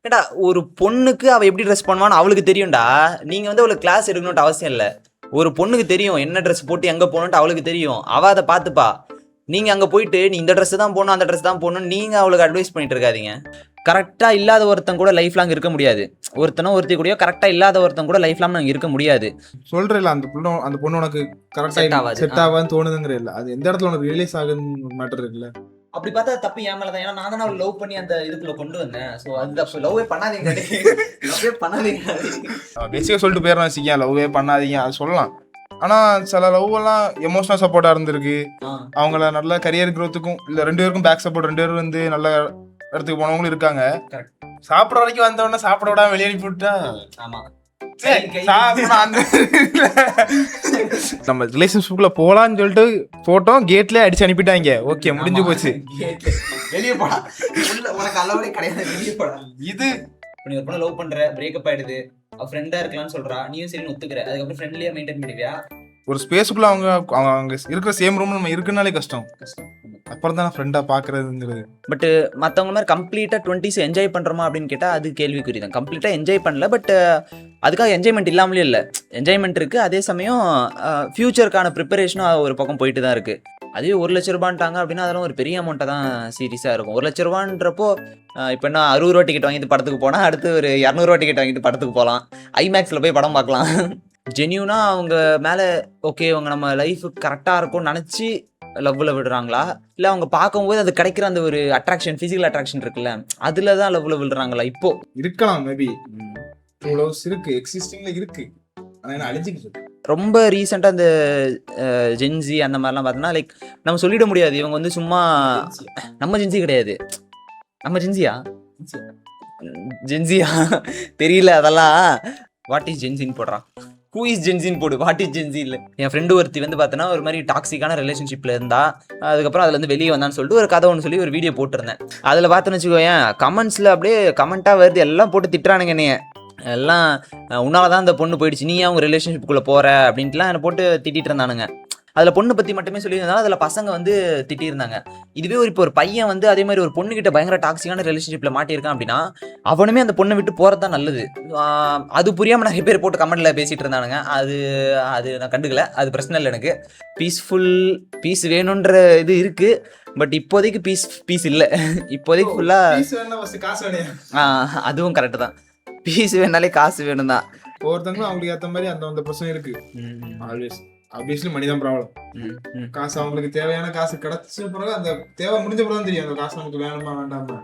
ஏடா ஒரு பொண்ணுக்கு அவள் எப்படி ட்ரெஸ் பண்ணுவான்னு அவளுக்கு தெரியும்டா. நீங்கள் வந்து அவளுக்கு கிளாஸ் எடுக்கணும்ட்டு அவசியம் இல்லை. ஒரு பொண்ணுக்கு தெரியும் என்ன ட்ரெஸ் போட்டு எங்கே போகணுன்ட்டு அவளுக்கு தெரியும். அவள் அதை பார்த்துப்பா. நீங்கள் அங்கே போயிட்டு நீ இந்த ட்ரெஸ் தான் போகணும் அந்த ட்ரெஸ் தான் போகணும்னு நீங்கள் அவளுக்கு அட்வைஸ் பண்ணிட்டு இருக்காதீங்க. கரெக்டாக இல்லாத ஒருத்தன் கூட லைஃப் லாங் இருக்க முடியாது. ஒருத்தனோ ஒருத்தி கூடயோ கரெக்டாக இல்லாத ஒருத்தன் கூட லைஃப் லாங் இருக்க முடியாது. சொல்றேன் அந்த பொண்ணு உனக்கு கரெக்டாக செட் ஆகாதுன்னு தோணுதுங்கிற இல்லை. அது எந்த இடத்துல உனக்கு ரியலைஸ் ஆகுதுன்னு மேட்டர் இருக்குல்ல. அப்படி பார்த்தா தப்பு ஏன் மேலதான். ஏன்னா நான் தானே அவள் லவ் பண்ணி அந்த இதுக்குள்ள கொண்டு வந்தேன். ஸோ அது லவ்வே பண்ணாதீங்க. லவ்வே பண்ணாதீங்க. பேசிக்காக சொல்லிட்டு போயிடலாம் வச்சுக்கேன், லவ்வே பண்ணாதீங்க அது சொல்லலாம். ஆனால் சில லவ் எல்லாம் எமோஷனல் சப்போர்ட்டாக இருந்திருக்கு. அவங்கள நல்ல கரியர் க்ரோத்துக்கும் இல்லை 2 பேருக்கும் பேக் சப்போர்ட், 2 பேரும் வந்து நல்ல இடத்துக்கு போனவங்களும் இருக்காங்க. சாப்பிட்ற வரைக்கும் வந்தவொடனே சாப்பிட விடாம வெளியே அனுப்பி விட்டா நம்ம ரிலேஷன்ஷிப்ல போலான்னு சொல்லிட்டு போட்டோம், கேட்ல அடிச்சு அனுப்பிட்டாங்க. ஓகே, முடிஞ்சு போச்சு. வெளியே போடா, உனக்கு அளவுலே கிடையாது, வெளியே போடா. இது நீ ஒரு பொண்ணை லவ் பண்ற, பிரேக்கப் ஆயிடுது, அவ ஃப்ரெண்டா இருக்கலாம்னு சொல்றா, நீயும் சரி ஒத்துக்கிற, அதுக்கப்புறம் ஃப்ரெண்ட்லியா மெயின்டைன் பண்ணுவியா? ஒரு ஸ்பேஸுக்குள்ள அவங்க இருக்கிற சேம் ரூம் நம்ம இருக்குனாலே கஷ்டம். அப்புறம் தான் ஃப்ரெண்டா பாக்குறதுங்கிறது. பட் மற்றவங்க மாதிரி கம்ப்ளீட்டா 20s என்ஜாய் பண்றோமா அப்படின்னு கேட்டா அது கேள்விக்குறி தான். கம்ப்ளீட்டா என்ஜாய் பண்ணல, பட் அதுக்காக என்ஜாய்மெண்ட் இல்லாமலே இல்லை. என்ஜாய்மெண்ட் இருக்கு, அதே சமயம் ஃபியூச்சருக்கான ப்ரிப்பரேஷனும் ஒரு பக்கம் போயிட்டு தான் இருக்கு. அதுவே 1 லட்ச ரூபான்ட்டாங்க அப்படின்னா அதெல்லாம் ஒரு பெரிய அமௌண்ட்டாக தான் சீரியஸாக இருக்கும். 1 லட்ச ரூபான்றப்போ இப்போ என்ன 60 ரூபா டிக்கெட் வாங்கிட்டு படத்துக்கு போனால் அடுத்து ஒரு 200 ரூபா டிக்கெட் வாங்கிட்டு படத்துக்கு போகலாம், ஐமேக்ஸில் போய் படம் பார்க்கலாம். ஜென்யூனாக அவங்க மேலே ஓகே அவங்க நம்ம லைஃபு கரெக்டாக இருக்கும்னு நினச்சி லவ்வில் விடுறாங்களா, இல்லை அவங்க பார்க்கும்போது அது கிடைக்கிற அந்த ஒரு அட்ராக்ஷன், ஃபிசிக்கல் அட்ராக்ஷன் இருக்குல்ல, அதில் தான் லவ்வில் விடுறாங்களா? இப்போ இருக்கலாம், மேபி லவ்ஸ் இருக்கு, எக்ஸிஸ்டிங்ல இருக்கு, ஆனால் அழிஞ்சிக்கிட்டு ரொம்ப ரீசெண்டாக அந்த ஜென்சி அந்த மாதிரிலாம் பார்த்தோன்னா லைக் நம்ம சொல்லிட முடியாது இவங்க வந்து சும்மா நம்ம ஜென்சி கிடையாது. நம்ம ஜென்சியா தெரியல அதெல்லாம். வாட் இஸ் ஜென்சின்னு போடுறான், ஹூ இஸ் ஜென்சின்னு போடு, வாட் இஸ் ஜென்சி இல்லை. என் ஃப்ரெண்டு ஒருத்தி வந்து பார்த்தோன்னா ஒரு மாதிரி டாக்ஸிக்கான ரிலேஷன்ஷிப்பில் இருந்தா, அதுக்கப்புறம் அதுலேருந்து வெளியே வந்தான்னு சொல்லிட்டு ஒரு கதை ஒன்று சொல்லி ஒரு வீடியோ போட்டிருந்தேன். அதில் பார்த்தோன்னு வச்சுக்கோயேன், கமெண்ட்ஸில் அப்படியே கமெண்ட்டாக வருது, எல்லாம் போட்டு திட்டுறானுங்க என்னைய. எல்லாம் உன்னால தான் அந்த பொண்ணு போயிடுச்சு, நீ அவங்க ரிலேஷன்ஷிப்புக்குள்ளே போகிற அப்படின்ட்டுலாம் என்னை போட்டு திட்டிகிட்டு இருந்தானுங்க. அதில் பொண்ணு பற்றி மட்டுமே சொல்லியிருந்தாலும் அதில் பசங்க வந்து திட்டியிருந்தாங்க. இதுவே இப்போ ஒரு பையன் வந்து அதே மாதிரி ஒரு பொண்ணுக்கிட்ட பயங்கர டாக்ஸிக்கான ரிலேஷன்ஷிப்பில் மாட்டியிருக்கான் அப்படின்னா அவனுமே அந்த பொண்ணை விட்டு போகிறது தான் நல்லது. அது புரியாமல் நிறைய பேர் போட்டு கமெண்ட்டில் பேசிகிட்டு இருந்தானுங்க. அது நான் கண்டுக்கல, அது பிரச்சனை இல்லை எனக்கு. பீஸ் வேணுன்ற இது இருக்குது, பட் இப்போதைக்கு பீஸ் இல்லை. இப்போதைக்கு ஃபுல்லாக அதுவும் கரெக்டு தான். பீஸ் வேணாலே காசு வேணும் தான். ஒவ்வொருத்தங்களும் அவங்களுக்கு ஏற்ற மாதிரி அந்த பிரச்சனை இருக்கு. ஆப்வியஸ்லி மனிதன் ப்ராப்ளம். காசு அவங்களுக்கு தேவையான காசு கிடைச்ச பிறகு அந்த தேவை முடிஞ்ச பிறகு தெரியும் அந்த காசு நமக்கு வேணுமா வேண்டாமா.